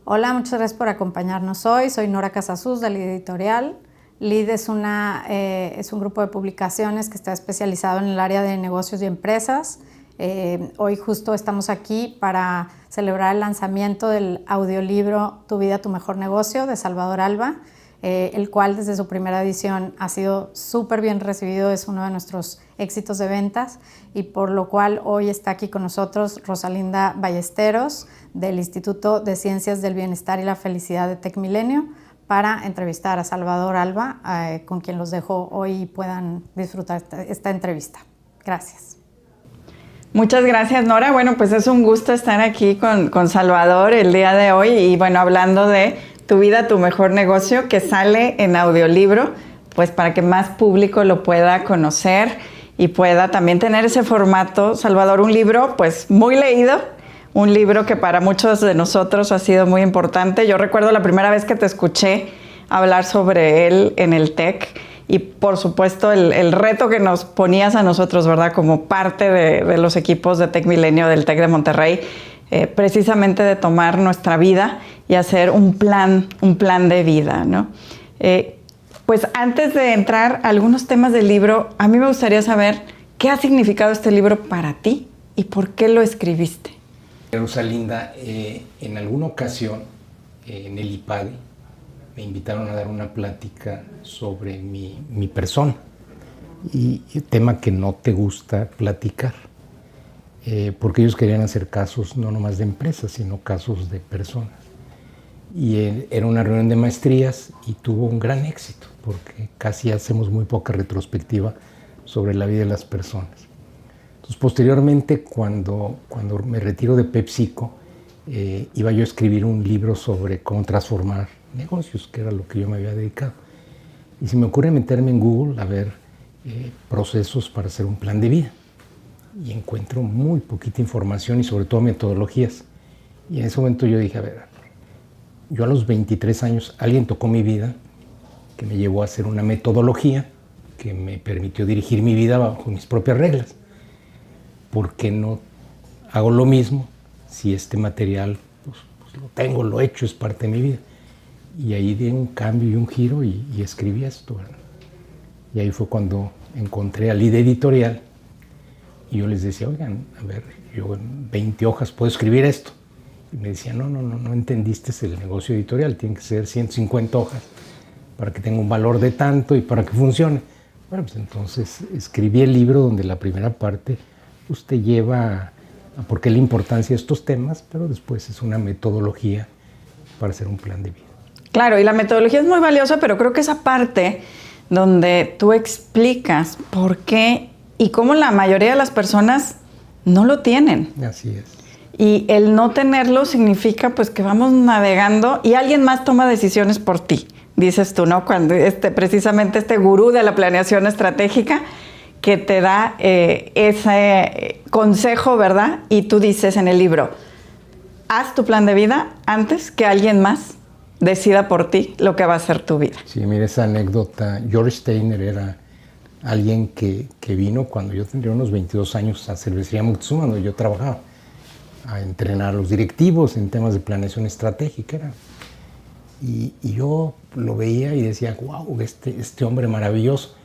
Hola, muchas gracias por acompañarnos hoy. Soy Nora Casasus de Lid Editorial. Lid es un grupo de publicaciones que está especializado en el área de negocios y empresas. Hoy justo estamos aquí para celebrar el lanzamiento del audiolibro Tu vida, tu mejor negocio de Salvador Alba, el cual desde su primera edición ha sido súper bien recibido, es uno de nuestros éxitos de ventas y por lo cual hoy está aquí con nosotros Rosalinda Ballesteros del Instituto de Ciencias del Bienestar y la Felicidad de TecMilenio para entrevistar a Salvador Alba, con quien los dejo hoy y puedan disfrutar esta entrevista. Gracias. Muchas gracias, Nora. Bueno, pues es un gusto estar aquí con Salvador el día de hoy y bueno, hablando de Tu vida, tu mejor negocio, que sale en audiolibro, pues para que más público lo pueda conocer y pueda también tener ese formato. Salvador, un libro pues muy leído, un libro que para muchos de nosotros ha sido muy importante. Yo recuerdo la primera vez que te escuché hablar sobre él en el TEC y por supuesto el reto que nos ponías a nosotros, ¿verdad? Como parte de los equipos de TecMilenio del TEC de Monterrey, precisamente de tomar nuestra vida y hacer un plan de vida, ¿no? Pues antes de entrar a algunos temas del libro, a mí me gustaría saber qué ha significado este libro para ti y por qué lo escribiste. Rosalinda, en alguna ocasión en el IPADE me invitaron a dar una plática sobre mi persona y el tema que no te gusta platicar, porque ellos querían hacer casos no nomás de empresas, sino casos de personas. Y era una reunión de maestrías y tuvo un gran éxito, porque casi hacemos muy poca retrospectiva sobre la vida de las personas. Entonces, posteriormente, cuando me retiro de PepsiCo, iba yo a escribir un libro sobre cómo transformar negocios, que era lo que yo me había dedicado. Y se me ocurre meterme en Google a ver procesos para hacer un plan de vida. Y encuentro muy poquita información y sobre todo metodologías. Y en ese momento yo dije, a ver, yo a los 23 años alguien tocó mi vida que me llevó a hacer una metodología que me permitió dirigir mi vida bajo mis propias reglas. ¿Por qué no hago lo mismo si este material pues lo tengo, lo he hecho, es parte de mi vida? Y ahí di un cambio y un giro y escribí esto, ¿verdad? Y ahí fue cuando encontré a Lid Editorial y yo les decía, oigan, a ver, yo en 20 hojas puedo escribir esto. Y me decían, no entendiste el negocio editorial, tiene que ser 150 hojas para que tenga un valor de tanto y para que funcione. Bueno, pues entonces escribí el libro donde la primera parte pues, te lleva a por qué la importancia de estos temas, pero después es una metodología para hacer un plan de vida. Claro, y la metodología es muy valiosa, pero creo que esa parte donde tú explicas por qué y cómo la mayoría de las personas no lo tienen. Así es. Y el no tenerlo significa pues que vamos navegando y alguien más toma decisiones por ti, dices tú, ¿no? Cuando precisamente este gurú de la planeación estratégica que te da ese consejo, ¿verdad? Y tú dices en el libro, haz tu plan de vida antes que alguien más decida por ti lo que va a ser tu vida. Sí, mira esa anécdota. George Steiner era alguien que vino cuando yo tendría unos 22 años a Cervecería Moctezuma, donde yo trabajaba, a entrenar a los directivos en temas de planeación estratégica. Y yo lo veía y decía, wow, este hombre maravilloso.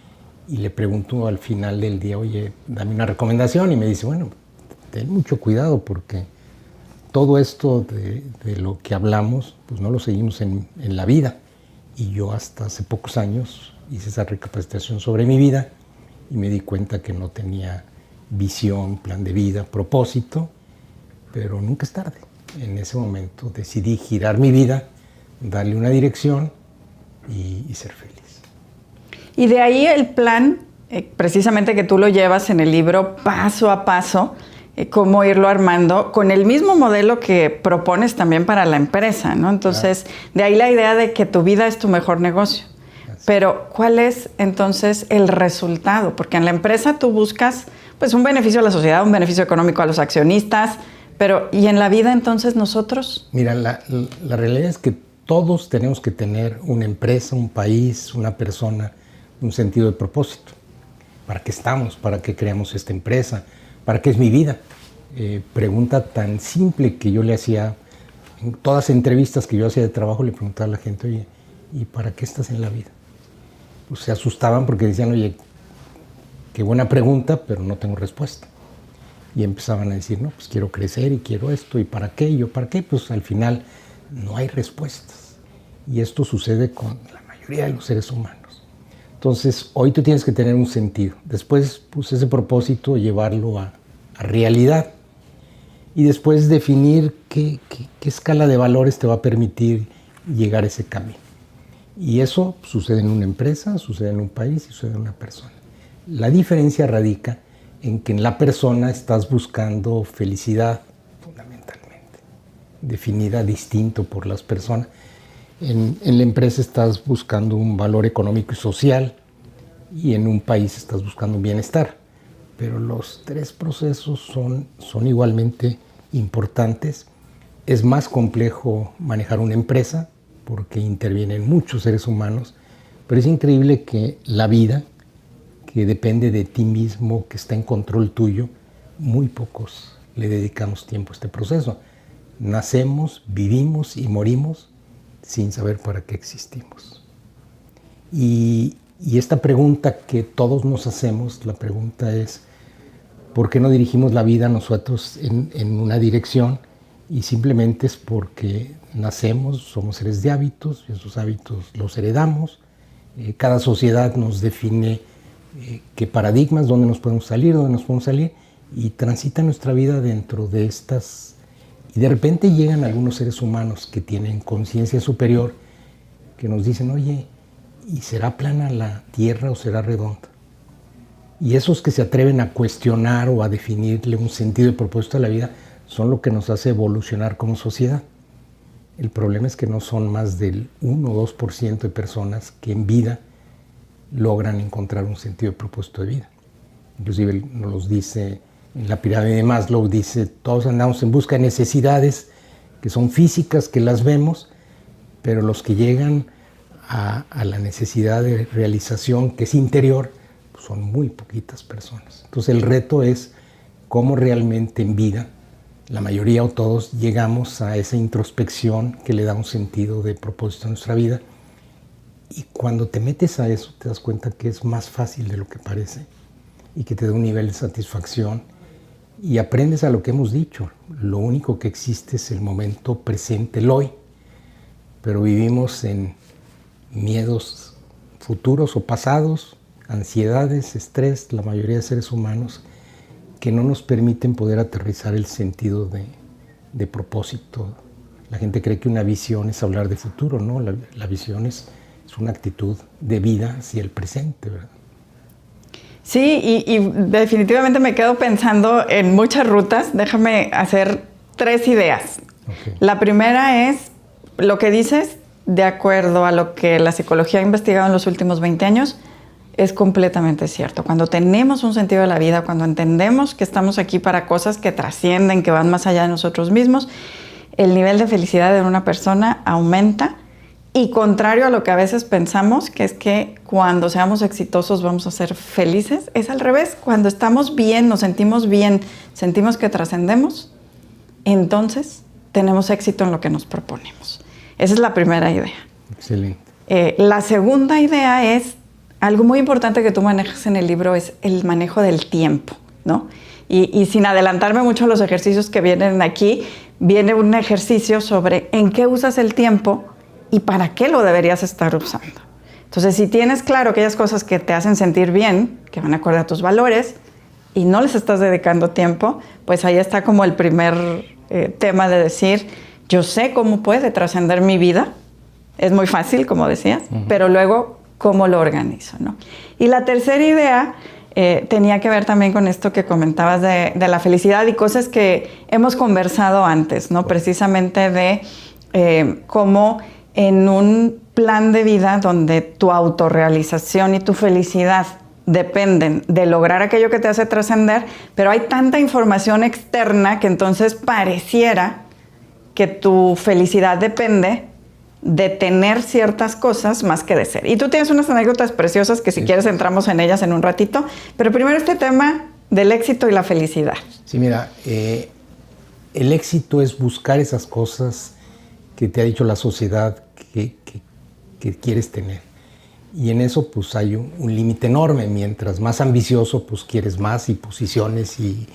Y le pregunto al final del día, oye, dame una recomendación. Y me dice, bueno, ten mucho cuidado porque todo esto de lo que hablamos, pues no lo seguimos en la vida. Y yo hasta hace pocos años hice esa recapacitación sobre mi vida y me di cuenta que no tenía visión, plan de vida, propósito, pero nunca es tarde. En ese momento decidí girar mi vida, darle una dirección y ser feliz. Y de ahí el plan, precisamente que tú lo llevas en el libro paso a paso, cómo irlo armando con el mismo modelo que propones también para la empresa, ¿no? Entonces, de ahí la idea de que tu vida es tu mejor negocio. Pero, ¿cuál es entonces el resultado? Porque en la empresa tú buscas pues un beneficio a la sociedad, un beneficio económico a los accionistas, pero ¿y en la vida entonces nosotros? Mira, la realidad es que todos tenemos que tener una empresa, un país, una persona, un sentido de propósito. ¿Para qué estamos? ¿Para qué creamos esta empresa? ¿Para qué es mi vida? Pregunta tan simple que yo le hacía en todas las entrevistas que yo hacía de trabajo le preguntaba a la gente, oye, ¿y para qué estás en la vida? Pues se asustaban porque decían, oye, qué buena pregunta, pero no tengo respuesta. Y empezaban a decir, no, pues quiero crecer y quiero esto, ¿y para qué? ¿Y yo para qué? Pues al final no hay respuestas. Y esto sucede con la mayoría de los seres humanos. Entonces, hoy tú tienes que tener un sentido. Después, pues ese propósito, llevarlo a realidad. Y después definir qué escala de valores te va a permitir llegar a ese camino. Y eso sucede en una empresa, sucede en un país y sucede en una persona. La diferencia radica en que en la persona estás buscando felicidad, fundamentalmente, definida distinto por las personas. En la empresa estás buscando un valor económico y social y en un país estás buscando un bienestar. Pero los tres procesos son igualmente importantes. Es más complejo manejar una empresa porque intervienen muchos seres humanos, pero es increíble que la vida, que depende de ti mismo, que está en control tuyo, muy pocos le dedicamos tiempo a este proceso. Nacemos, vivimos y morimos sin saber para qué existimos. Y esta pregunta que todos nos hacemos, la pregunta es, ¿por qué no dirigimos la vida nosotros en una dirección? Y simplemente es porque nacemos, somos seres de hábitos, y esos hábitos los heredamos. Cada sociedad nos define qué paradigmas, dónde nos podemos salir, y transita nuestra vida dentro de estas. Y de repente llegan algunos seres humanos que tienen conciencia superior, que nos dicen, oye, ¿y será plana la Tierra o será redonda? Y esos que se atreven a cuestionar o a definirle un sentido y propósito a la vida son lo que nos hace evolucionar como sociedad. El problema es que no son más del 1 o 2% de personas que en vida logran encontrar un sentido y propósito de vida. Inclusive nos los dice en la pirámide de Maslow, dice, todos andamos en busca de necesidades que son físicas, que las vemos, pero los que llegan a la necesidad de realización, que es interior, pues son muy poquitas personas. Entonces el reto es cómo realmente en vida, la mayoría o todos, llegamos a esa introspección que le da un sentido de propósito a nuestra vida. Y cuando te metes a eso, te das cuenta que es más fácil de lo que parece y que te da un nivel de satisfacción y aprendes a lo que hemos dicho. Lo único que existe es el momento presente, el hoy, pero vivimos en miedos futuros o pasados, ansiedades, estrés, la mayoría de seres humanos, que no nos permiten poder aterrizar el sentido de propósito. La gente cree que una visión es hablar de futuro, ¿no? La visión es una actitud de vida hacia el presente, ¿verdad? Sí, y definitivamente me quedo pensando en muchas rutas. Déjame hacer 3 ideas. Okay. La primera es lo que dices, de acuerdo a lo que la psicología ha investigado en los últimos 20 años, es completamente cierto. Cuando tenemos un sentido de la vida, cuando entendemos que estamos aquí para cosas que trascienden, que van más allá de nosotros mismos, el nivel de felicidad de una persona aumenta. Y contrario a lo que a veces pensamos, que es que cuando seamos exitosos vamos a ser felices, es al revés. Cuando estamos bien, nos sentimos bien, sentimos que trascendemos, entonces tenemos éxito en lo que nos proponemos. Esa es la primera idea. Excelente. La segunda idea es, algo muy importante que tú manejas en el libro es el manejo del tiempo, ¿no? Y sin adelantarme mucho a los ejercicios que vienen aquí, viene un ejercicio sobre en qué usas el tiempo y para qué lo deberías estar usando. Entonces, si tienes claro aquellas cosas que te hacen sentir bien, que van acorde a tus valores, y no les estás dedicando tiempo, pues ahí está como el primer tema de decir, yo sé cómo puede trascender mi vida, es muy fácil, como decías, pero luego, ¿cómo lo organizo, ¿no? Y la tercera idea tenía que ver también con esto que comentabas de la felicidad y cosas que hemos conversado antes, ¿no? Precisamente de cómo en un plan de vida donde tu autorrealización y tu felicidad dependen de lograr aquello que te hace trascender, pero hay tanta información externa que entonces pareciera que tu felicidad depende de tener ciertas cosas más que de ser. Y tú tienes unas anécdotas preciosas que si quieres entramos en ellas en un ratito, pero primero este tema del éxito y la felicidad. Sí, mira, el éxito es buscar esas cosas que te ha dicho la sociedad que quieres tener. Y en eso pues hay un límite enorme. Mientras más ambicioso, pues quieres más y posiciones y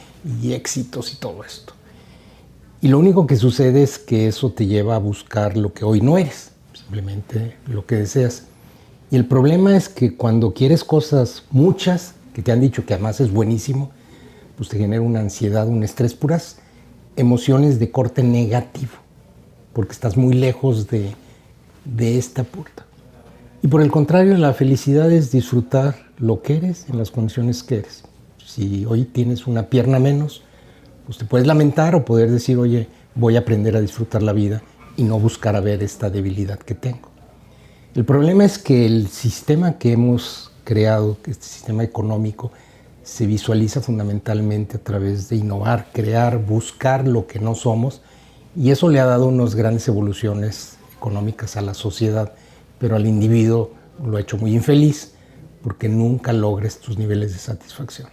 éxitos y todo esto. Y lo único que sucede es que eso te lleva a buscar lo que hoy no eres, simplemente lo que deseas. Y el problema es que cuando quieres cosas muchas, que te han dicho que además es buenísimo, pues te genera una ansiedad, un estrés, puras emociones de corte negativo, porque estás muy lejos de esta puerta. Y por el contrario, la felicidad es disfrutar lo que eres en las condiciones que eres. Si hoy tienes una pierna menos, pues te puedes lamentar o poder decir, oye, voy a aprender a disfrutar la vida y no buscar a ver esta debilidad que tengo. El problema es que el sistema que hemos creado, este sistema económico, se visualiza fundamentalmente a través de innovar, crear, buscar lo que no somos, y eso le ha dado unas grandes evoluciones económicas a la sociedad, pero al individuo lo ha hecho muy infeliz porque nunca logra estos niveles de satisfacción.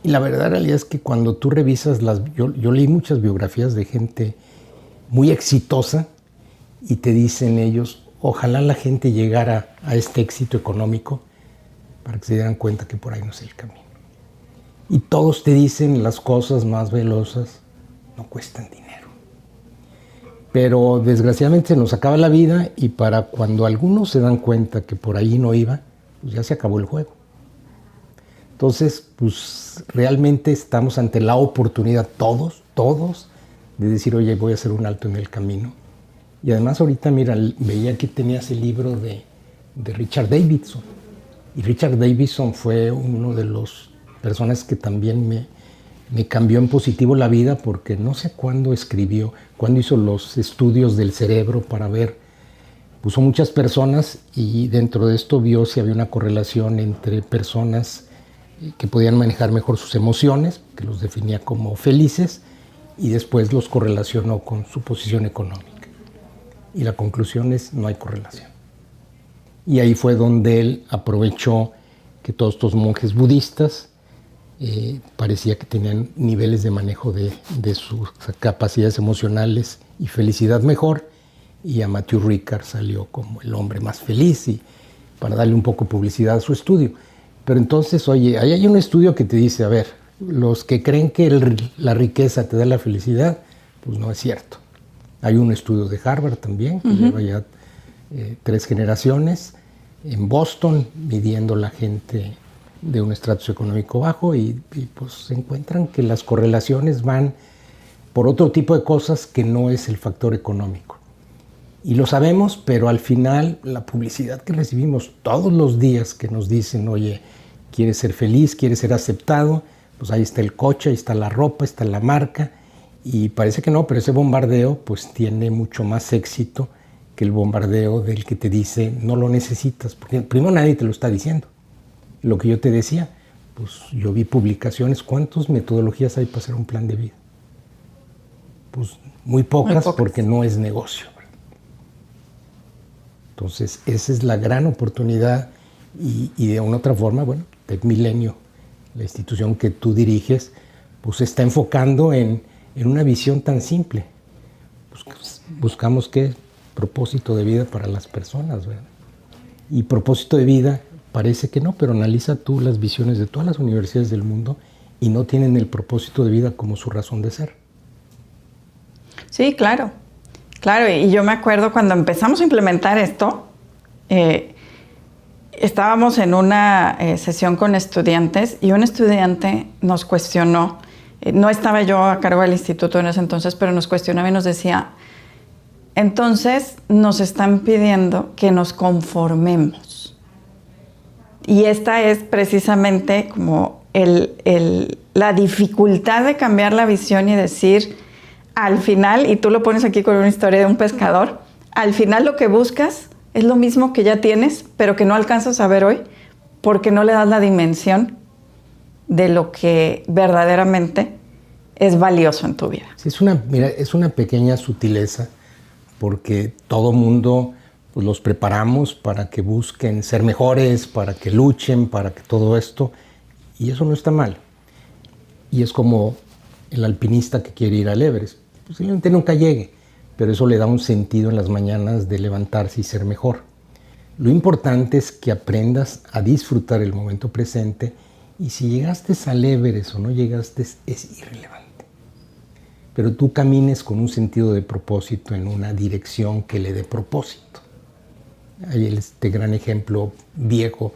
Y la verdad, realidad es que cuando tú revisas yo leí muchas biografías de gente muy exitosa y te dicen ellos, ojalá la gente llegara a este éxito económico para que se dieran cuenta que por ahí no es el camino. Y todos te dicen las cosas más velozas no cuestan dinero. Pero desgraciadamente se nos acaba la vida y para cuando algunos se dan cuenta que por ahí no iba, pues ya se acabó el juego. Entonces, pues realmente estamos ante la oportunidad, todos, de decir, oye, voy a hacer un alto en el camino. Y además ahorita, mira, veía que tenías el libro de Richard Davidson. Y Richard Davidson fue uno de los personas que también me cambió en positivo la vida, porque no sé cuándo hizo los estudios del cerebro para ver, puso muchas personas y dentro de esto vio si había una correlación entre personas que podían manejar mejor sus emociones, que los definía como felices, y después los correlacionó con su posición económica. Y la conclusión es, no hay correlación. Y ahí fue donde él aprovechó que todos estos monjes budistas parecía que tenían niveles de manejo de sus capacidades emocionales y felicidad mejor, y a Matthew Ricard salió como el hombre más feliz, y para darle un poco de publicidad a su estudio. Pero entonces, oye, ahí hay un estudio que te dice, a ver, los que creen que la riqueza te da la felicidad, pues no es cierto. Hay un estudio de Harvard también, que lleva ya 3 generaciones, en Boston, midiendo la gente de un estrato socioeconómico bajo, y pues se encuentran que las correlaciones van por otro tipo de cosas que no es el factor económico. Y lo sabemos, pero al final la publicidad que recibimos todos los días que nos dicen, oye, quieres ser feliz, quieres ser aceptado, pues ahí está el coche, ahí está la ropa, está la marca, y parece que no, pero ese bombardeo pues tiene mucho más éxito que el bombardeo del que te dice no lo necesitas, porque primero nadie te lo está diciendo. Lo que yo te decía, pues yo vi publicaciones, ¿cuántas metodologías hay para hacer un plan de vida? Pues muy pocas, porque no es negocio. Entonces, esa es la gran oportunidad y de una otra forma, bueno, Tech Milenio, la institución que tú diriges, pues se está enfocando en una visión tan simple. Buscamos qué propósito de vida para las personas, ¿verdad? Y propósito de vida parece que no, pero analiza tú las visiones de todas las universidades del mundo y no tienen el propósito de vida como su razón de ser. Sí, claro. Claro, y yo me acuerdo cuando empezamos a implementar esto, estábamos en una sesión con estudiantes y un estudiante nos cuestionó, no estaba yo a cargo del instituto en ese entonces, pero nos cuestionaba y nos decía, entonces nos están pidiendo que nos conformemos. Y esta es precisamente como la dificultad de cambiar la visión y decir, al final, y tú lo pones aquí con una historia de un pescador, al final lo que buscas es lo mismo que ya tienes, pero que no alcanzas a ver hoy, porque no le das la dimensión de lo que verdaderamente es valioso en tu vida. Sí, es una pequeña sutileza, porque todo mundo pues, los preparamos para que busquen ser mejores, para que luchen, para que todo esto, y eso no está mal. Y es como el alpinista que quiere ir al Everest. Posiblemente nunca llegue, pero eso le da un sentido en las mañanas de levantarse y ser mejor. Lo importante es que aprendas a disfrutar el momento presente, y si llegaste al Everest o no llegaste es irrelevante. Pero tú camines con un sentido de propósito en una dirección que le dé propósito. Hay este gran ejemplo viejo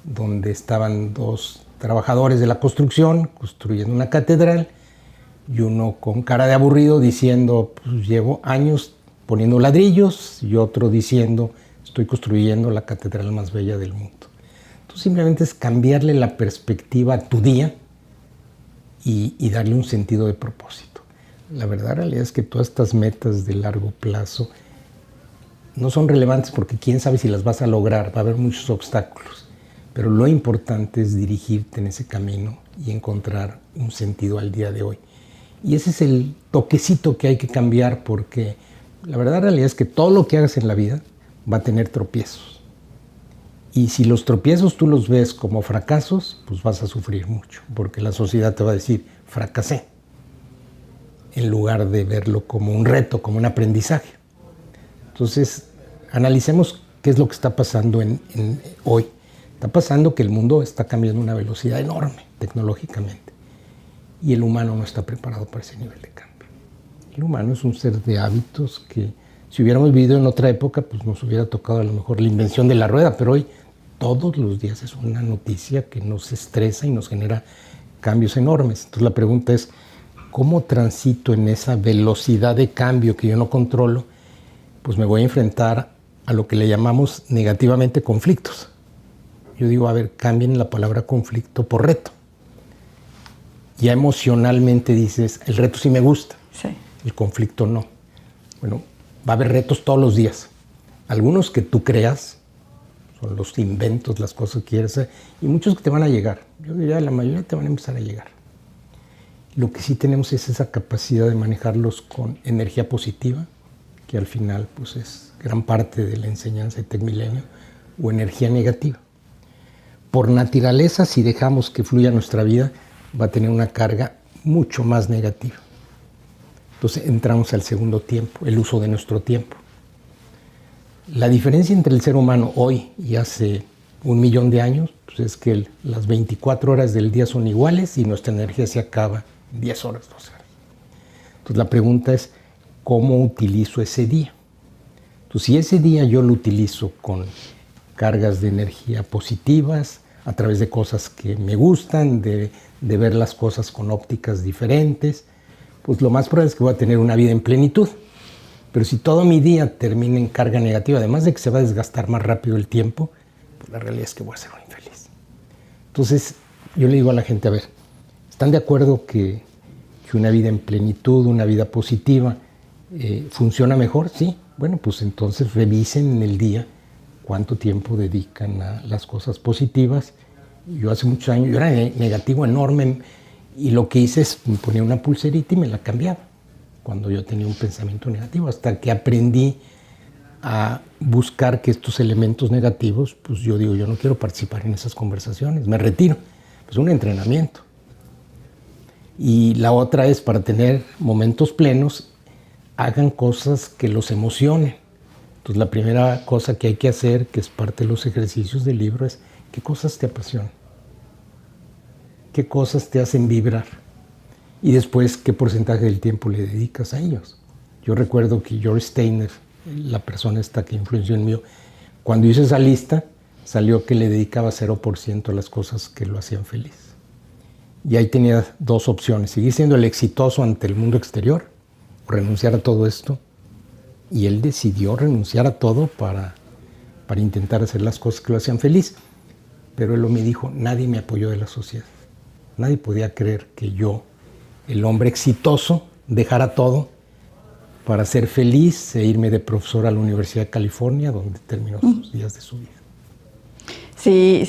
donde estaban dos trabajadores de la construcción construyendo una catedral, y uno con cara de aburrido diciendo, pues llevo años poniendo ladrillos, y otro diciendo, estoy construyendo la catedral más bella del mundo. Entonces simplemente es cambiarle la perspectiva a tu día y darle un sentido de propósito. La verdad, realidad es que todas estas metas de largo plazo no son relevantes porque quién sabe si las vas a lograr, va a haber muchos obstáculos, pero lo importante es dirigirte en ese camino y encontrar un sentido al día de hoy. Y ese es el toquecito que hay que cambiar, porque la verdad, la realidad es que todo lo que hagas en la vida va a tener tropiezos. Y si los tropiezos tú los ves como fracasos, pues vas a sufrir mucho, porque la sociedad te va a decir, fracasé, en lugar de verlo como un reto, como un aprendizaje. Entonces, analicemos qué es lo que está pasando hoy. Está pasando que el mundo está cambiando a una velocidad enorme, tecnológicamente, y el humano no está preparado para ese nivel de cambio. El humano es un ser de hábitos que, si hubiéramos vivido en otra época, pues nos hubiera tocado a lo mejor la invención de la rueda, pero hoy todos los días es una noticia que nos estresa y nos genera cambios enormes. Entonces la pregunta es, ¿cómo transito en esa velocidad de cambio que yo no controlo? Pues me voy a enfrentar a lo que le llamamos negativamente conflictos. Yo digo, a ver, cambien la palabra conflicto por reto. Ya emocionalmente dices, el reto sí me gusta, sí, el conflicto no. Bueno, va a haber retos todos los días. Algunos que tú creas, son los inventos, las cosas que quieres hacer, y muchos que te van a llegar. Yo diría, la mayoría te van a empezar a llegar. Lo que sí tenemos es esa capacidad de manejarlos con energía positiva, que al final pues es gran parte de la enseñanza de TecMilenio, o energía negativa. Por naturaleza, si dejamos que fluya nuestra vida, va a tener una carga mucho más negativa. Entonces entramos al segundo tiempo, el uso de nuestro tiempo. La diferencia entre el ser humano hoy y hace 1.000.000 de años pues es que las 24 horas del día son iguales y nuestra energía se acaba en 10 horas, 12 horas. Entonces la pregunta es, ¿cómo utilizo ese día? Entonces, si ese día yo lo utilizo con cargas de energía positivas, a través de cosas que me gustan, de ver las cosas con ópticas diferentes, pues lo más probable es que voy a tener una vida en plenitud. Pero si todo mi día termina en carga negativa, además de que se va a desgastar más rápido el tiempo, pues la realidad es que voy a ser un infeliz. Entonces, yo le digo a la gente, a ver, ¿están de acuerdo que una vida en plenitud, una vida positiva, funciona mejor? Sí. Bueno, pues entonces revisen en el día cuánto tiempo dedican a las cosas positivas. Yo hace muchos años, yo era negativo enorme, y lo que hice es me ponía una pulserita y me la cambiaba cuando yo tenía un pensamiento negativo, hasta que aprendí a buscar que estos elementos negativos, pues yo digo, yo no quiero participar en esas conversaciones, me retiro. Es un entrenamiento. Y la otra es, para tener momentos plenos, hagan cosas que los emocionen. Entonces la primera cosa que hay que hacer, que es parte de los ejercicios del libro, es ¿qué cosas te apasionan? ¿Qué cosas te hacen vibrar? Y después, ¿qué porcentaje del tiempo le dedicas a ellos? Yo recuerdo que George Steiner, la persona esta que influenció en mí, cuando hice esa lista, salió que le dedicaba 0% a las cosas que lo hacían feliz. Y ahí tenía dos opciones: seguir siendo el exitoso ante el mundo exterior o renunciar a todo esto. Y él decidió renunciar a todo para intentar hacer las cosas que lo hacían feliz. Pero él me dijo, nadie me apoyó de la sociedad. Nadie podía creer que yo, el hombre exitoso, dejara todo para ser feliz e irme de profesor a la Universidad de California, donde terminó sus días de su vida. Sí,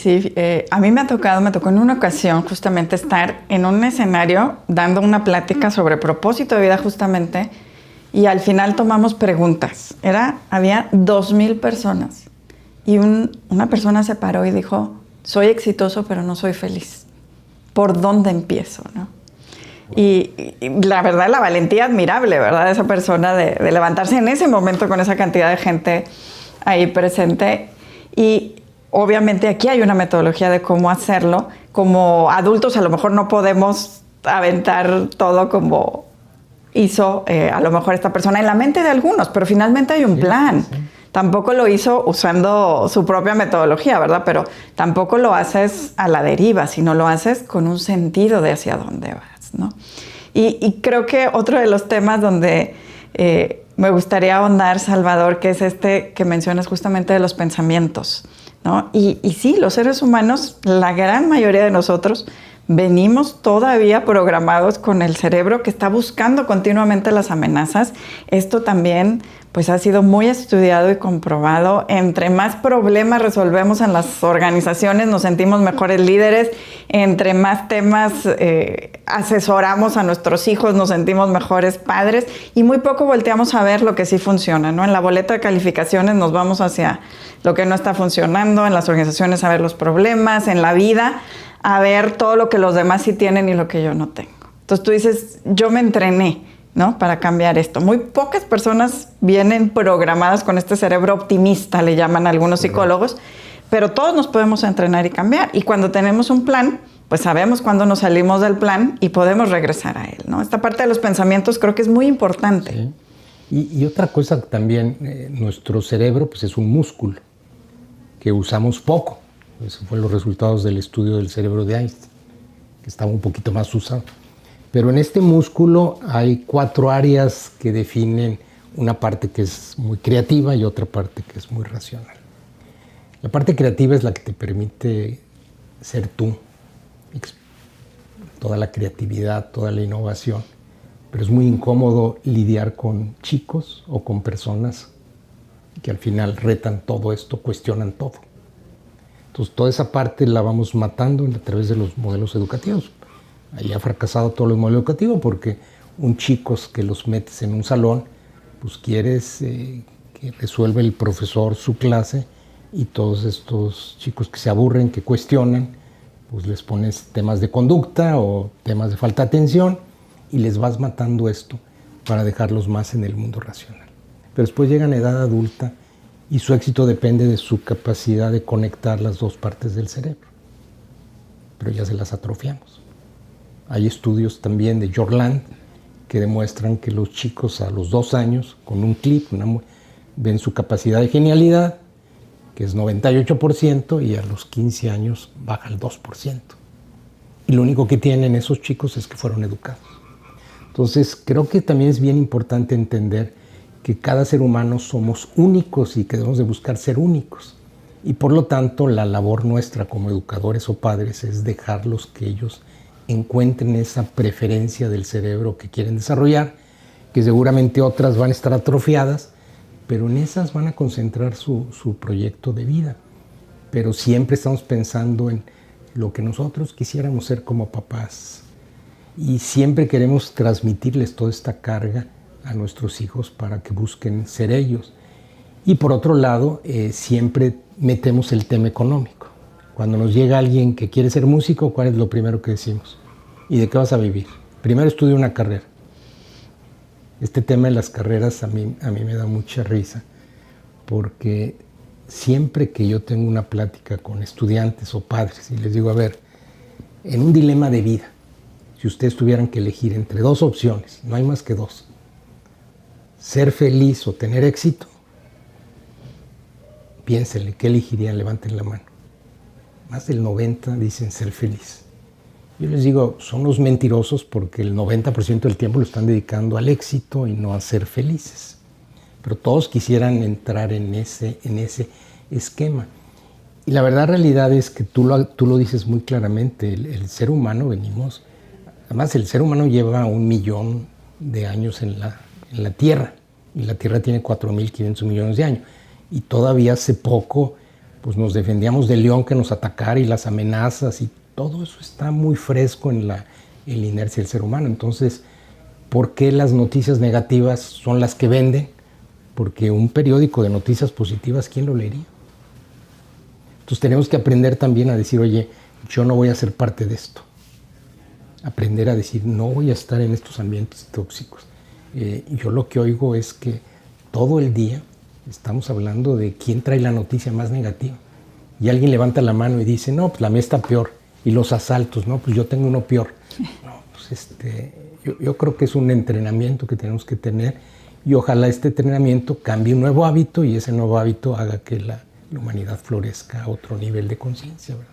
a mí me tocó en una ocasión justamente estar en un escenario dando una plática sobre propósito de vida justamente, y al final tomamos preguntas. Había 2,000 personas y una persona se paró y dijo, soy exitoso pero no soy feliz. ¿Por dónde empiezo, no? Y la verdad, la valentía admirable, ¿verdad? Esa persona de levantarse en ese momento con esa cantidad de gente ahí presente. Y obviamente aquí hay una metodología de cómo hacerlo. Como adultos a lo mejor no podemos aventar todo como hizo a lo mejor esta persona en la mente de algunos, pero finalmente hay un plan. Sí. Tampoco lo hizo usando su propia metodología, ¿verdad? Pero tampoco lo haces a la deriva, sino lo haces con un sentido de hacia dónde vas, ¿no? Y creo que otro de los temas donde me gustaría ahondar, Salvador, que es este que mencionas justamente de los pensamientos, ¿no? Y sí, los seres humanos, la gran mayoría de nosotros, venimos todavía programados con el cerebro que está buscando continuamente las amenazas. Esto también pues ha sido muy estudiado y comprobado. Entre más problemas resolvemos en las organizaciones, nos sentimos mejores líderes. Entre más temas asesoramos a nuestros hijos, nos sentimos mejores padres. Y muy poco volteamos a ver lo que sí funciona, ¿no? En la boleta de calificaciones nos vamos hacia lo que no está funcionando, en las organizaciones a ver los problemas, en la vida a ver todo lo que los demás sí tienen y lo que yo no tengo. Entonces tú dices, yo me entrené, ¿no? Para cambiar esto. Muy pocas personas vienen programadas con este cerebro optimista, le llaman algunos psicólogos, pero todos nos podemos entrenar y cambiar. Y cuando tenemos un plan, pues sabemos cuándo nos salimos del plan y podemos regresar a él, ¿no? Esta parte de los pensamientos creo que es muy importante. Sí. Y otra cosa también, nuestro cerebro pues es un músculo que usamos poco. Esos fueron los resultados del estudio del cerebro de Einstein, que estaba un poquito más usado. Pero en este músculo hay 4 áreas que definen una parte que es muy creativa y otra parte que es muy racional. La parte creativa es la que te permite ser tú, toda la creatividad, toda la innovación. Pero es muy incómodo lidiar con chicos o con personas que al final retan todo esto, cuestionan todo. Entonces, toda esa parte la vamos matando a través de los modelos educativos. Ahí ha fracasado todo el modelo educativo porque un chico que los metes en un salón, pues quieres que resuelva el profesor su clase y todos estos chicos que se aburren, que cuestionan, pues les pones temas de conducta o temas de falta de atención y les vas matando esto para dejarlos más en el mundo racional. Pero después llegan a edad adulta y su éxito depende de su capacidad de conectar las dos partes del cerebro. Pero ya se las atrofiamos. Hay estudios también de Jorland que demuestran que los chicos a los 2 años, con un clip, ven su capacidad de genialidad, que es 98%, y a los 15 años baja al 2%. Y lo único que tienen esos chicos es que fueron educados. Entonces, creo que también es bien importante entender que cada ser humano somos únicos y que debemos de buscar ser únicos. Y por lo tanto, la labor nuestra como educadores o padres es dejarlos que ellos encuentren esa preferencia del cerebro que quieren desarrollar, que seguramente otras van a estar atrofiadas, pero en esas van a concentrar su proyecto de vida. Pero siempre estamos pensando en lo que nosotros quisiéramos ser como papás. Y siempre queremos transmitirles toda esta carga a nuestros hijos para que busquen ser ellos. Y por otro lado, siempre metemos el tema económico. Cuando nos llega alguien que quiere ser músico, ¿cuál es lo primero que decimos? ¿Y de qué vas a vivir? Primero estudia una carrera. Este tema de las carreras a mí me da mucha risa, porque siempre que yo tengo una plática con estudiantes o padres y les digo, a ver, en un dilema de vida, si ustedes tuvieran que elegir entre 2 opciones, no hay más que 2, ser feliz o tener éxito, piénsenle, ¿qué elegirían? Levanten la mano. Más del 90% dicen ser feliz. Yo les digo, son los mentirosos porque el 90% del tiempo lo están dedicando al éxito y no a ser felices. Pero todos quisieran entrar en ese esquema. Y la verdad, realidad es que tú lo dices muy claramente, el ser humano venimos, además el ser humano lleva 1 millón de años en la Tierra, y la Tierra tiene 4.500 millones de años. Y todavía hace poco pues nos defendíamos del león que nos atacara y las amenazas, y todo eso está muy fresco en la inercia del ser humano. Entonces, ¿por qué las noticias negativas son las que venden? Porque un periódico de noticias positivas, ¿quién lo leería? Entonces tenemos que aprender también a decir, oye, yo no voy a ser parte de esto. aprender a decir, no voy a estar en estos ambientes tóxicos. Yo lo que oigo es que todo el día estamos hablando de quién trae la noticia más negativa. Y alguien levanta la mano y dice, no, pues la mía está peor. Y los asaltos, no, pues yo tengo uno peor. No, pues yo creo que es un entrenamiento que tenemos que tener y ojalá este entrenamiento cambie un nuevo hábito y ese nuevo hábito haga que la humanidad florezca a otro nivel de conciencia, ¿verdad?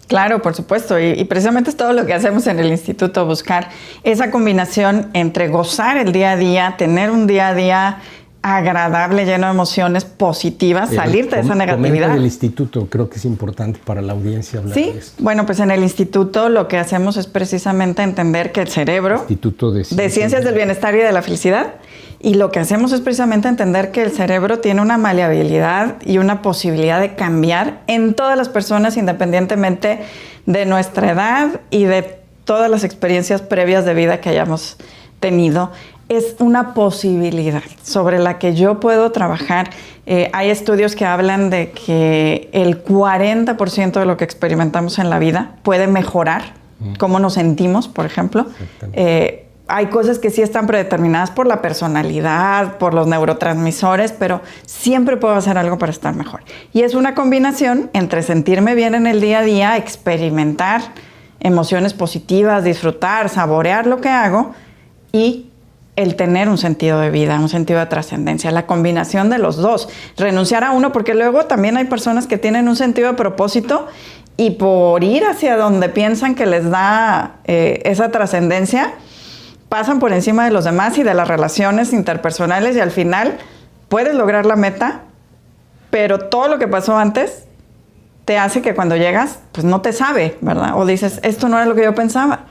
Claro, por supuesto, y precisamente es todo lo que hacemos en el instituto, buscar esa combinación entre gozar el día a día, tener un día a día agradable, lleno de emociones positivas, salirte de esa negatividad. Comenta del instituto, creo que es importante para la audiencia hablar de esto. Bueno, pues en el instituto lo que hacemos es precisamente entender que el cerebro, Instituto de Ciencias del Bienestar y de la Felicidad, y lo que hacemos es precisamente entender que el cerebro tiene una maleabilidad y una posibilidad de cambiar en todas las personas, independientemente de nuestra edad y de todas las experiencias previas de vida que hayamos tenido. Es una posibilidad sobre la que yo puedo trabajar. Hay estudios que hablan de que el 40% de lo que experimentamos en la vida puede mejorar cómo nos sentimos, por ejemplo. Hay cosas que sí están predeterminadas por la personalidad, por los neurotransmisores, pero siempre puedo hacer algo para estar mejor. Y es una combinación entre sentirme bien en el día a día, experimentar emociones positivas, disfrutar, saborear lo que hago y el tener un sentido de vida, un sentido de trascendencia, la combinación de los dos. Renunciar a uno, porque luego también hay personas que tienen un sentido de propósito y por ir hacia donde piensan que les da esa trascendencia, pasan por encima de los demás y de las relaciones interpersonales y al final puedes lograr la meta, pero todo lo que pasó antes te hace que cuando llegas, pues no te sabe, ¿verdad? O dices, esto no era lo que yo pensaba,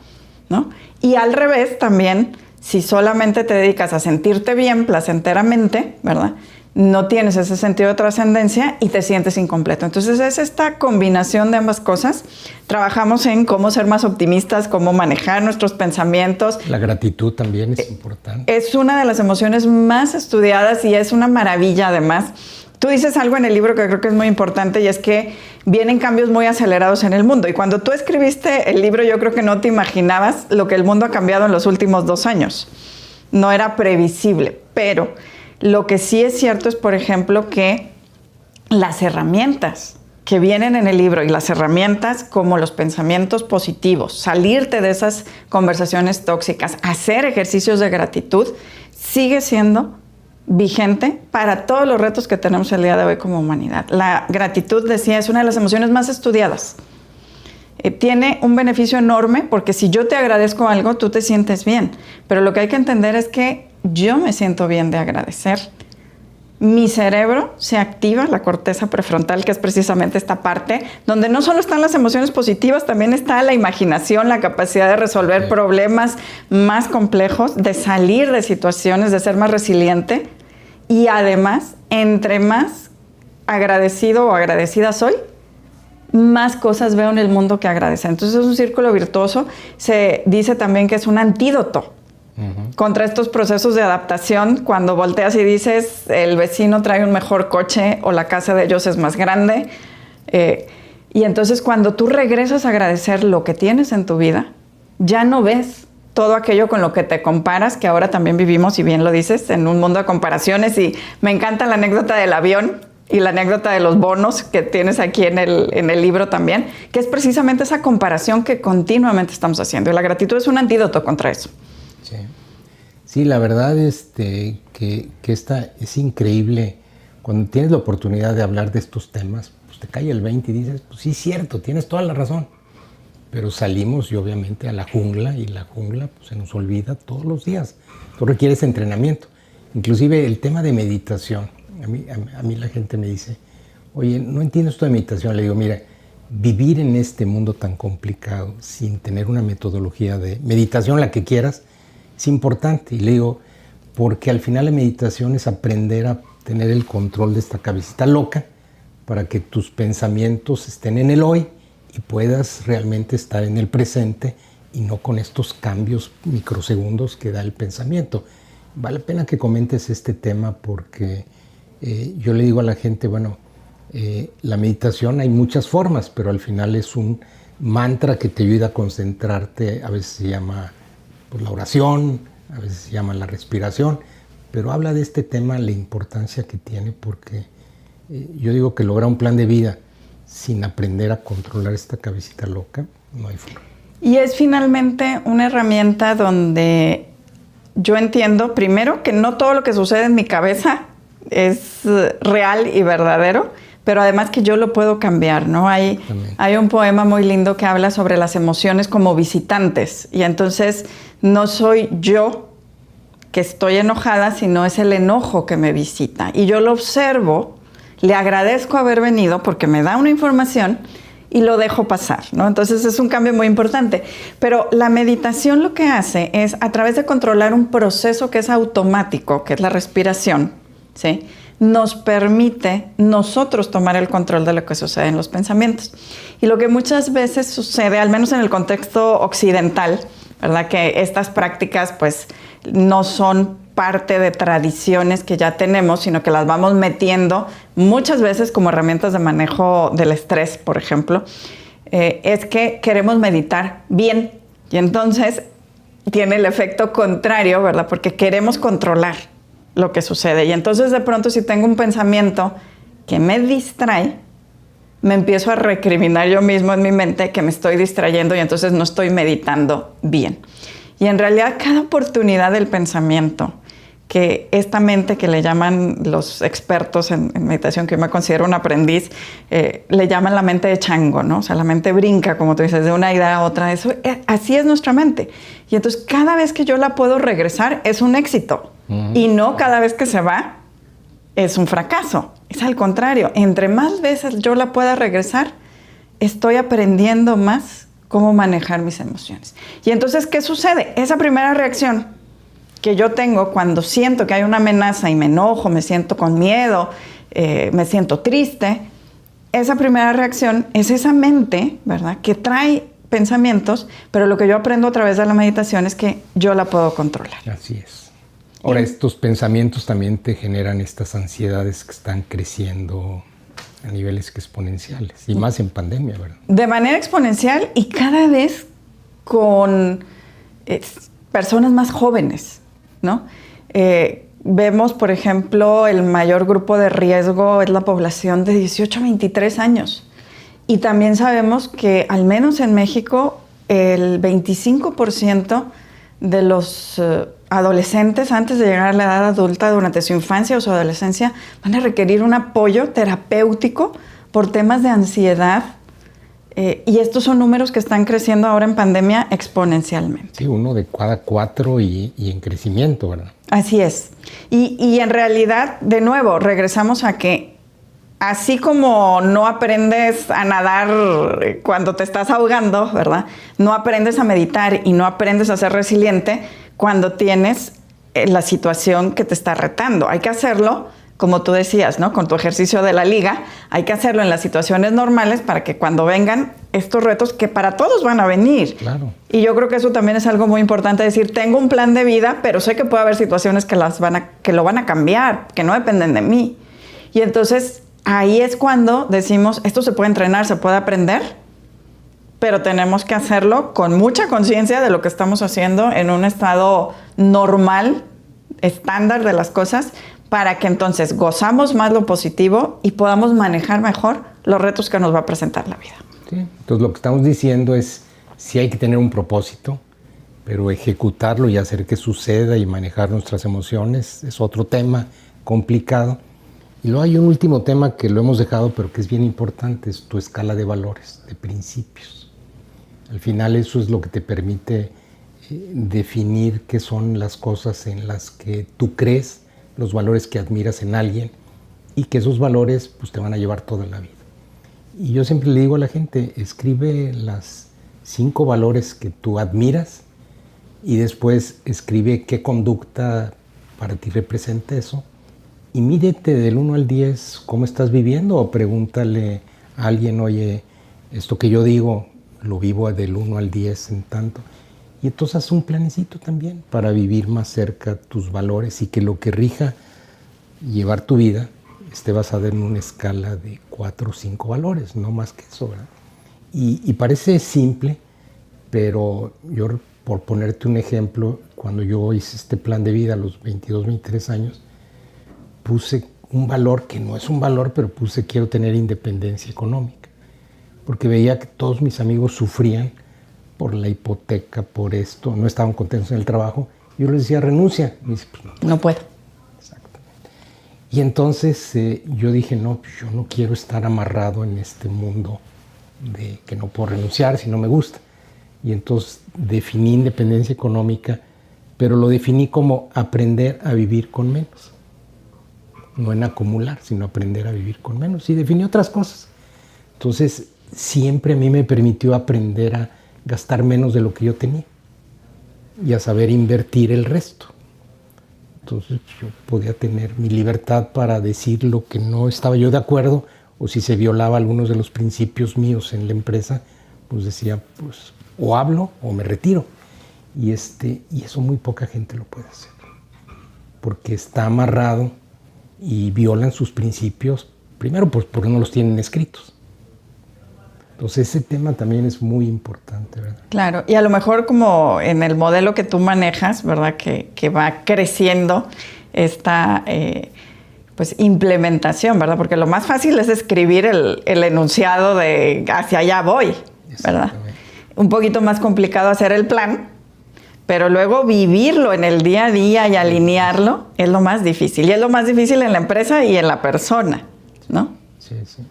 ¿no? Y al revés también, si solamente te dedicas a sentirte bien placenteramente, ¿verdad? No tienes ese sentido de trascendencia y te sientes incompleto. Entonces es esta combinación de ambas cosas. Trabajamos en cómo ser más optimistas, cómo manejar nuestros pensamientos. La gratitud también es importante. Es una de las emociones más estudiadas y es una maravilla además. Tú dices algo en el libro que creo que es muy importante y es que vienen cambios muy acelerados en el mundo. Y cuando tú escribiste el libro, yo creo que no te imaginabas lo que el mundo ha cambiado en los últimos 2 años. No era previsible, pero lo que sí es cierto es, por ejemplo, que las herramientas que vienen en el libro y las herramientas como los pensamientos positivos, salirte de esas conversaciones tóxicas, hacer ejercicios de gratitud, sigue siendo vigente para todos los retos que tenemos el día de hoy como humanidad. La gratitud, decía, es una de las emociones más estudiadas. Tiene un beneficio enorme porque si yo te agradezco algo, tú te sientes bien. Pero lo que hay que entender es que yo me siento bien de agradecer. Mi cerebro se activa, la corteza prefrontal, que es precisamente esta parte, donde no solo están las emociones positivas, también está la imaginación, la capacidad de resolver problemas más complejos, de salir de situaciones, de ser más resiliente. Y además, entre más agradecido o agradecida soy, más cosas veo en el mundo que agradecer. Entonces es un círculo virtuoso. Se dice también que es un antídoto contra estos procesos de adaptación. Cuando volteas y dices, el vecino trae un mejor coche o la casa de ellos es más grande. Y entonces cuando tú regresas a agradecer lo que tienes en tu vida, ya no ves todo aquello con lo que te comparas, que ahora también vivimos, y bien lo dices, en un mundo de comparaciones. Y me encanta la anécdota del avión y la anécdota de los bonos que tienes aquí en el libro también, que es precisamente esa comparación que continuamente estamos haciendo. Y la gratitud es un antídoto contra eso. Sí, la verdad es que esta es increíble. Cuando tienes la oportunidad de hablar de estos temas, pues te cae el 20 y dices, pues sí, es cierto, tienes toda la razón. Pero salimos y obviamente a la jungla, y la jungla pues, se nos olvida todos los días. Tú requieres entrenamiento. Inclusive el tema de meditación. A mí la gente me dice, oye, no entiendo esto de meditación. Le digo, mira, vivir en este mundo tan complicado sin tener una metodología de meditación, la que quieras, es importante. Y le digo, porque al final la meditación es aprender a tener el control de esta cabecita loca para que tus pensamientos estén en el hoy y puedas realmente estar en el presente y no con estos cambios microsegundos que da el pensamiento. Vale la pena que comentes este tema porque yo le digo a la gente, bueno, la meditación hay muchas formas, pero al final es un mantra que te ayuda a concentrarte. A veces se llama pues, la oración, a veces se llama la respiración, pero habla de este tema, la importancia que tiene, porque yo digo que lograr un plan de vida sin aprender a controlar esta cabecita loca, no hay forma. Y es finalmente una herramienta donde yo entiendo, primero, que no todo lo que sucede en mi cabeza es real y verdadero, pero además que yo lo puedo cambiar, ¿no? Hay un poema muy lindo que habla sobre las emociones como visitantes, y entonces no soy yo que estoy enojada, sino es el enojo que me visita. Y yo lo observo, le agradezco haber venido porque me da una información y lo dejo pasar, ¿no? Entonces es un cambio muy importante. Pero la meditación lo que hace es, a través de controlar un proceso que es automático, que es la respiración, ¿sí?, nos permite nosotros tomar el control de lo que sucede en los pensamientos. Y lo que muchas veces sucede, al menos en el contexto occidental, ¿verdad?, que estas prácticas pues no son parte de tradiciones que ya tenemos, sino que las vamos metiendo muchas veces como herramientas de manejo del estrés, por ejemplo, es que queremos meditar bien. Y entonces tiene el efecto contrario, ¿verdad?, porque queremos controlar lo que sucede. Y entonces de pronto, si tengo un pensamiento que me distrae, me empiezo a recriminar yo mismo en mi mente que me estoy distrayendo y entonces no estoy meditando bien. Y en realidad cada oportunidad del pensamiento, que esta mente que le llaman los expertos en meditación, que yo me considero un aprendiz, le llaman la mente de chango, ¿no? O sea, la mente brinca, como tú dices, de una idea a otra. Eso, así es nuestra mente. Y entonces cada vez que yo la puedo regresar es un éxito. Y no cada vez que se va es un fracaso. Es al contrario. Entre más veces yo la pueda regresar, estoy aprendiendo más cómo manejar mis emociones. Y entonces, ¿qué sucede? Esa primera reacción que yo tengo cuando siento que hay una amenaza y me enojo, me siento con miedo, me siento triste, esa primera reacción es esa mente, ¿verdad?, que trae pensamientos, pero lo que yo aprendo a través de la meditación es que yo la puedo controlar. Así es. Ahora, estos pensamientos también te generan estas ansiedades que están creciendo a niveles exponenciales, y más en pandemia, ¿verdad? De manera exponencial y cada vez con personas más jóvenes, ¿no? Vemos, por ejemplo, el mayor grupo de riesgo es la población de 18 a 23 años. Y también sabemos que, al menos en México, el 25% de los adolescentes, antes de llegar a la edad adulta, durante su infancia o su adolescencia, van a requerir un apoyo terapéutico por temas de ansiedad. Y estos son números que están creciendo ahora en pandemia exponencialmente. Sí, 1 de cada 4 y en crecimiento, ¿verdad? Así es. Y en realidad, de nuevo, regresamos a que así como no aprendes a nadar cuando te estás ahogando, ¿verdad?, no aprendes a meditar y no aprendes a ser resiliente cuando tienes la situación que te está retando. Hay que hacerlo, como tú decías, ¿no?, con tu ejercicio de la liga, hay que hacerlo en las situaciones normales para que cuando vengan estos retos, que para todos van a venir. Claro. Y yo creo que eso también es algo muy importante, decir, tengo un plan de vida, pero sé que puede haber situaciones que lo van a cambiar, que no dependen de mí. Y entonces ahí es cuando decimos, esto se puede entrenar, se puede aprender, pero tenemos que hacerlo con mucha conciencia de lo que estamos haciendo en un estado normal, estándar de las cosas, para que entonces gozamos más lo positivo y podamos manejar mejor los retos que nos va a presentar la vida. Sí. Entonces lo que estamos diciendo es, sí hay que tener un propósito, pero ejecutarlo y hacer que suceda y manejar nuestras emociones es otro tema complicado. Y luego hay un último tema que lo hemos dejado, pero que es bien importante, es tu escala de valores, de principios. Al final eso es lo que te permite definir qué son las cosas en las que tú crees, los valores que admiras en alguien, y que esos valores pues, te van a llevar toda la vida. Y yo siempre le digo a la gente, escribe las 5 valores que tú admiras y después escribe qué conducta para ti representa eso. Y mídete del 1 al 10 cómo estás viviendo, o pregúntale a alguien, oye, esto que yo digo, lo vivo del 1 al 10 en tanto. Y entonces haz un planecito también para vivir más cerca tus valores y que lo que rija llevar tu vida esté basado en una escala de 4 o 5 valores, no más que eso, ¿verdad? Y parece simple, pero yo, por ponerte un ejemplo, cuando yo hice este plan de vida a los 22, 23 años, puse un valor que no es un valor, pero puse quiero tener independencia económica, porque veía que todos mis amigos sufrían por la hipoteca, por esto, no estaban contentos en el trabajo. Yo les decía, renuncia. Y me dice, pues no puedo. Exactamente. Y entonces yo dije, no, pues yo no quiero estar amarrado en este mundo de que no puedo renunciar si no me gusta. Y entonces definí independencia económica, pero lo definí como aprender a vivir con menos. No en acumular, sino aprender a vivir con menos. Y definí otras cosas. Entonces, siempre a mí me permitió aprender a gastar menos de lo que yo tenía y a saber invertir el resto. Entonces, yo podía tener mi libertad para decir lo que no estaba yo de acuerdo, o si se violaba algunos de los principios míos en la empresa, pues decía, pues, o hablo o me retiro. Y eso muy poca gente lo puede hacer, porque está amarrado y violan sus principios, primero pues porque no los tienen escritos. Entonces ese tema también es muy importante, ¿verdad? Claro, y a lo mejor como en el modelo que tú manejas, ¿verdad? Que va creciendo esta pues implementación, ¿verdad? Porque lo más fácil es escribir el enunciado de hacia allá voy, ¿verdad? Un poquito más complicado hacer el plan, pero luego vivirlo en el día a día y alinearlo es lo más difícil. Y es lo más difícil en la empresa y en la persona, ¿no? Sí, sí.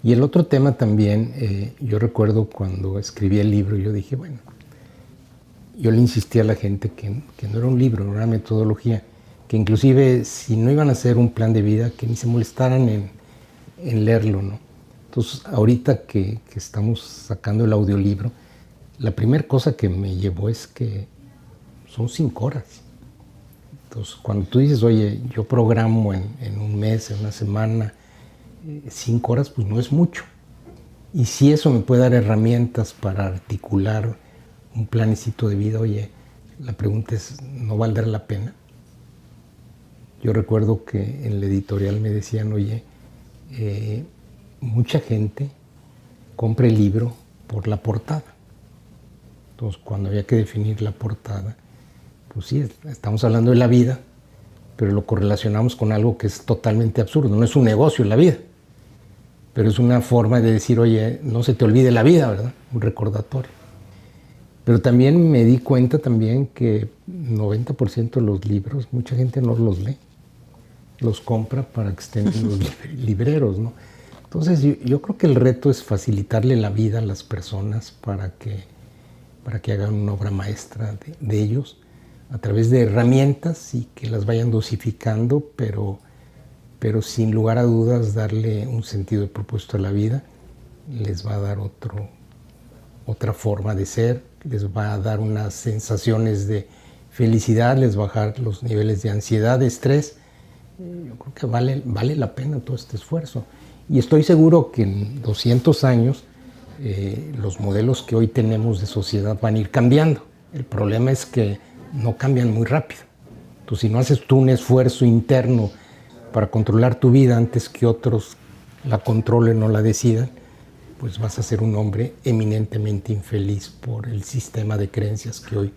Y el otro tema también, yo recuerdo cuando escribí el libro, yo dije, bueno, yo le insistí a la gente que no era un libro, no era una metodología, que inclusive si no iban a hacer un plan de vida, que ni se molestaran en leerlo, ¿no? Entonces, ahorita que estamos sacando el audiolibro, la primera cosa que me llevó es que son 5 horas. Entonces, cuando tú dices, oye, yo programo en un mes, en una semana, 5 horas, pues no es mucho. Y si eso me puede dar herramientas para articular un planecito de vida, oye, la pregunta es, ¿no valdrá la pena? Yo recuerdo que en la editorial me decían, oye, mucha gente compra el libro por la portada. Entonces, cuando había que definir la portada, pues sí, estamos hablando de la vida, pero lo correlacionamos con algo que es totalmente absurdo. No es un negocio la vida, pero es una forma de decir, oye, no se te olvide la vida, ¿verdad? Un recordatorio. Pero también me di cuenta también que 90% de los libros, mucha gente no los lee. Los compra para que estén en los libreros, ¿no? Entonces, yo creo que el reto es facilitarle la vida a las personas para que hagan una obra maestra de ellos a través de herramientas y que las vayan dosificando, pero sin lugar a dudas darle un sentido de propósito a la vida les va a dar otra forma de ser, les va a dar unas sensaciones de felicidad, les va a bajar los niveles de ansiedad, de estrés. Yo creo que vale la pena todo este esfuerzo. Y estoy seguro que en 200 años los modelos que hoy tenemos de sociedad van a ir cambiando. El problema es que no cambian muy rápido. Entonces, si no haces tú un esfuerzo interno para controlar tu vida antes que otros la controlen o la decidan, pues vas a ser un hombre eminentemente infeliz por el sistema de creencias que hoy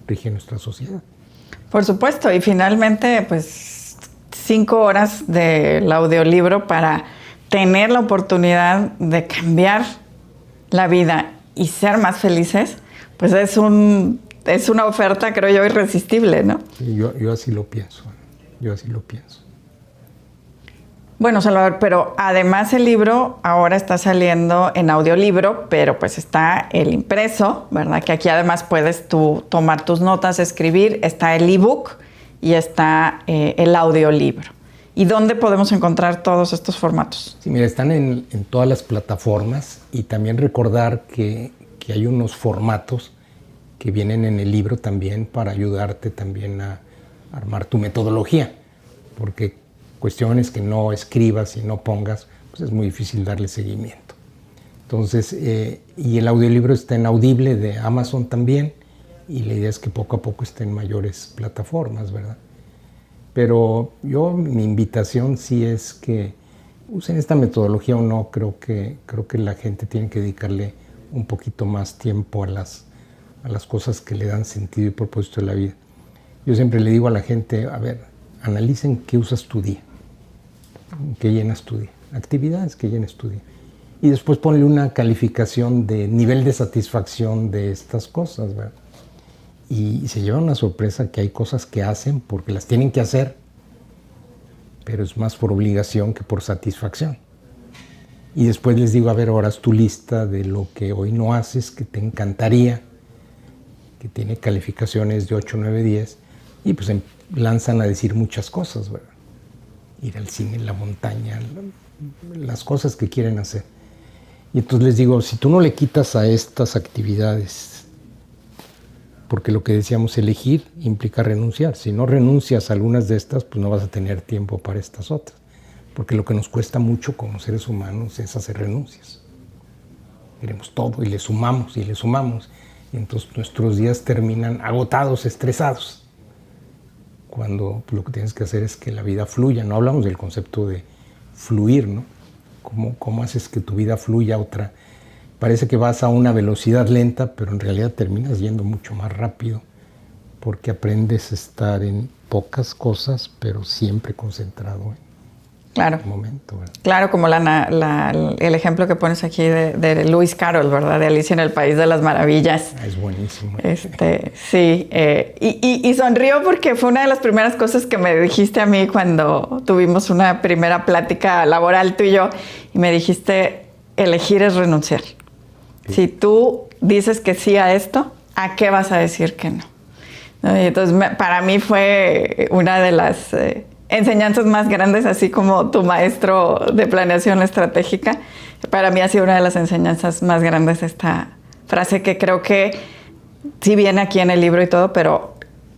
rige nuestra sociedad. Por supuesto, y finalmente, pues 5 horas del audiolibro para tener la oportunidad de cambiar la vida y ser más felices, pues es una oferta, creo yo, irresistible, ¿no? Sí, yo así lo pienso, Bueno, Salvador, pero además el libro ahora está saliendo en audiolibro, pero pues está el impreso, ¿verdad? Que aquí además puedes tú tomar tus notas, escribir, está el ebook y está el audiolibro. ¿Y dónde podemos encontrar todos estos formatos? Sí, mira, están en todas las plataformas, y también recordar que hay unos formatos que vienen en el libro también para ayudarte también a armar tu metodología, porque cuestiones que no escribas y no pongas, pues es muy difícil darle seguimiento. Entonces, y el audiolibro está en Audible de Amazon también, y la idea es que poco a poco esté en mayores plataformas, ¿verdad? Pero mi invitación sí es que usen esta metodología o no, creo que la gente tiene que dedicarle un poquito más tiempo a las cosas que le dan sentido y propósito de la vida. Yo siempre le digo a la gente, a ver, analicen qué usas tu día, qué llenas tu día, actividades que llenes tu día. Y después ponle una calificación de nivel de satisfacción de estas cosas, ¿verdad? Y se lleva una sorpresa que hay cosas que hacen porque las tienen que hacer, pero es más por obligación que por satisfacción. Y después les digo, a ver, ahora es tu lista de lo que hoy no haces, que te encantaría, que tiene calificaciones de 8, 9, 10, y pues lanzan a decir muchas cosas, ¿verdad? Ir al cine, la montaña, las cosas que quieren hacer. Y entonces les digo, si tú no le quitas a estas actividades, porque lo que decíamos, elegir implica renunciar. Si no renuncias a algunas de estas, pues no vas a tener tiempo para estas otras. Porque lo que nos cuesta mucho como seres humanos es hacer renuncias. Queremos todo y le sumamos y le sumamos. Y entonces nuestros días terminan agotados, estresados. Cuando lo que tienes que hacer es que la vida fluya. No hablamos del concepto de fluir, ¿no? ¿Cómo haces que tu vida fluya a otra? Parece que vas a una velocidad lenta, pero en realidad terminas yendo mucho más rápido porque aprendes a estar en pocas cosas, pero siempre concentrado en el momento, ¿verdad? Claro, como el ejemplo que pones aquí de Lewis Carroll, ¿verdad? De Alicia en el País de las Maravillas. Es buenísimo. Sí, y sonrío porque fue una de las primeras cosas que me dijiste a mí cuando tuvimos una primera plática laboral tú y yo, y me dijiste, elegir es renunciar. Sí. Si tú dices que sí a esto, ¿a qué vas a decir que no? ¿No? Y entonces para mí fue una de las enseñanzas más grandes, así como tu maestro de planeación estratégica. Para mí ha sido una de las enseñanzas más grandes esta frase, que creo que sí viene aquí en el libro y todo, pero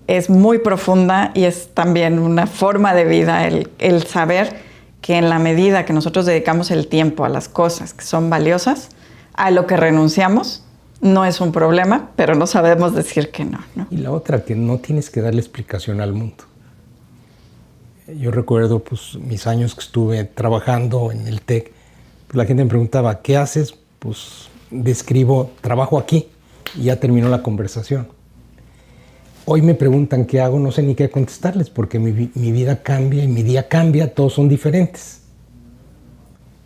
es muy profunda y es también una forma de vida el saber que en la medida que nosotros dedicamos el tiempo a las cosas que son valiosas, a lo que renunciamos, no es un problema, pero no sabemos decir que no, ¿no? Y la otra, que no tienes que darle explicación al mundo. Yo recuerdo pues, mis años que estuve trabajando en el TEC, pues, la gente me preguntaba, ¿qué haces? Pues describo, trabajo aquí, y ya terminó la conversación. Hoy me preguntan qué hago, no sé ni qué contestarles, porque mi vida cambia y mi día cambia, todos son diferentes.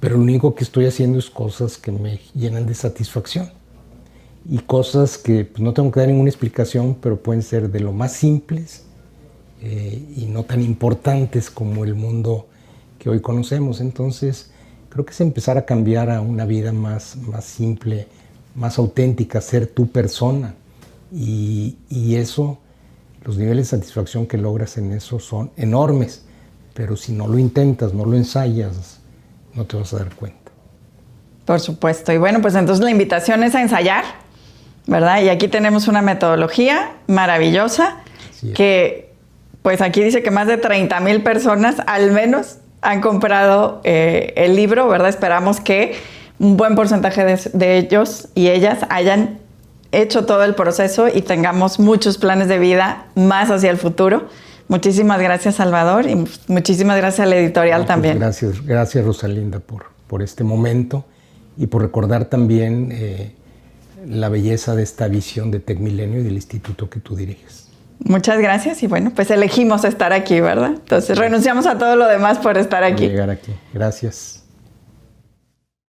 Pero lo único que estoy haciendo es cosas que me llenan de satisfacción. Y cosas que pues, no tengo que dar ninguna explicación, pero pueden ser de lo más simples y no tan importantes como el mundo que hoy conocemos. Entonces, creo que es empezar a cambiar a una vida más simple, más auténtica, ser tu persona. Y eso, los niveles de satisfacción que logras en eso son enormes. Pero si no lo intentas, no lo ensayas, no te vas a dar cuenta. Por supuesto. Y bueno, pues entonces la invitación es a ensayar, ¿verdad? Y aquí tenemos una metodología maravillosa que, pues aquí dice que más de 30,000 personas al menos han comprado el libro, ¿verdad? Esperamos que un buen porcentaje de ellos y ellas hayan hecho todo el proceso y tengamos muchos planes de vida más hacia el futuro. Muchísimas gracias, Salvador, y muchísimas gracias a la editorial también. Gracias, Rosalinda, por este momento y por recordar también la belleza de esta visión de TecMilenio y del instituto que tú diriges. Muchas gracias y bueno, pues elegimos estar aquí, ¿verdad? Entonces renunciamos a todo lo demás por estar aquí. Por llegar aquí. Gracias.